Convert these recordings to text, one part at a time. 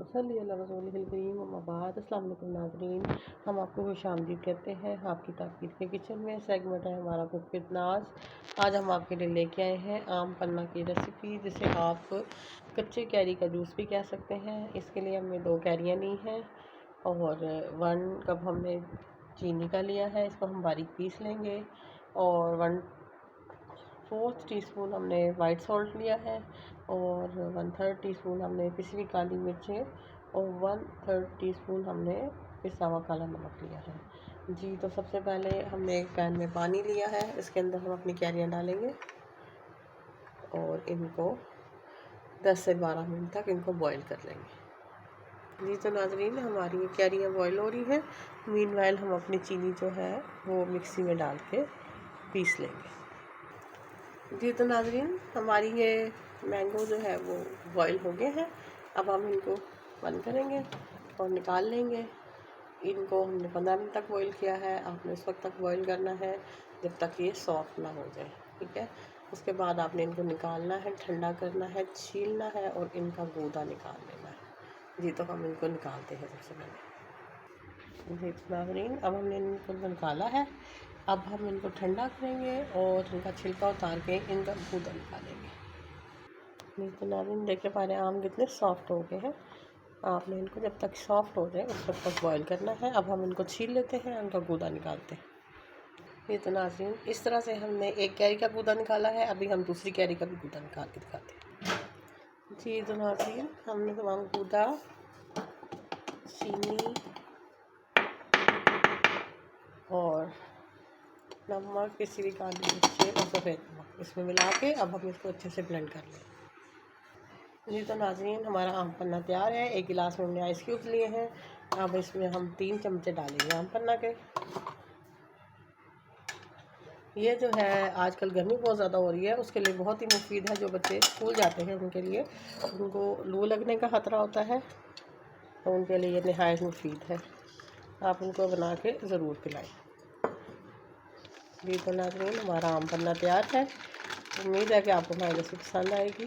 अस्सलाम वालेकुम नाज़रीन, हम आपको खुशामदीद कहते हैं आपकी ताकीद के किचन में। सेगमेंट है हमारा कुक विद नाज। आज हम आपके लिए लेके आए हैं आम पन्ना की रेसिपी, जिसे आप कच्चे कैरी का जूस भी कह सकते हैं। इसके लिए हमने 2 कैरियाँ ली हैं और 1 कप हमने चीनी का लिया है, इसको हम बारीक पीस लेंगे। और 1/4 टीस्पून हमने वाइट सॉल्ट लिया है और 1/3 टीस्पून हमने पिसी हुई काली मिर्चें और 1/3 टीस्पून हमने पिसा हुआ काला नमक लिया है जी। तो सबसे पहले हमने एक पैन में पानी लिया है, इसके अंदर हम अपनी कैरियाँ डालेंगे और इनको 10 से 12 मिनट तक इनको बॉईल कर लेंगे जी। तो नाज़रीन, हमारी कैरियाँ बॉईल हो रही हैं। मीनवाइल हम अपनी चीनी जो है वो मिक्सी में डाल के पीस लेंगे जी। तो नाज़रीन, हमारी ये मैंगो जो है वो बॉईल हो गए हैं। अब हम इनको बंद करेंगे और निकाल लेंगे। इनको हमने 15 मिनट तक बॉईल किया है। आपने उस वक्त तक बॉईल करना है जब तक ये सॉफ्ट ना हो जाए, ठीक है। उसके बाद आपने इनको निकालना है, ठंडा करना है, छीलना है और इनका गूदा निकाल लेना है जी। तो हम इनको निकालते हैं सबसे पहले जी। तो नाज़रीन, अब हमने इनको निकाला है। अब हम इनको ठंडा करेंगे और इनका छिलका उतार के इनका गूदा निकालेंगे जी। तो नाज़रीन, देख पा रहे हैं आम कितने सॉफ्ट हो गए हैं। आपने इनको जब तक सॉफ्ट हो जाए उस वक्त तक बॉईल करना है। अब हम इनको छील लेते हैं, उनका गूदा निकालते हैं ये। तो नाज़रीन, इस तरह से हमने एक कैरी का गूदा निकाला है। अभी हम दूसरी कैरी का भी गूदा निकाल के दिखाते हैं जी। तो नाज़रीन, हमने तमाम गूदा, चीनी और नमक, पिसी हुई काली मिर्चें और सफ़ेद नमक इसमें मिला के अब हम इसको अच्छे से ब्लेंड कर लें जी। तो नाज़रीन, हमारा आम पन्ना तैयार है। एक गिलास में हमने आइस क्यूब्स लिए हैं। अब इसमें हम 3 चमचे डालेंगे आम पन्ना के। ये जो है आजकल गर्मी बहुत ज़्यादा हो रही है, उसके लिए बहुत ही मुफीद है। जो बच्चे स्कूल जाते हैं उनके लिए, उनको लू लगने का ख़तरा होता है, तो उनके लिए ये नहायत मुफीद है। आप उनको बना के ज़रूर पिलाएं जी। तो नाज़रीन, हमारा आम पन्ना तैयार है। उम्मीद है कि आपको हमारी रेसिपी पसंद आएगी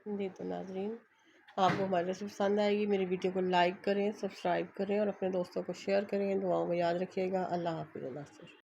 जी। तो नाज़रीन, आपको हमारी रेसिपी पसंद आएगी। मेरी वीडियो को लाइक करें, सब्सक्राइब करें और अपने दोस्तों को शेयर करें। दुआओं में याद रखिएगा। अल्लाह हाफ़िज़।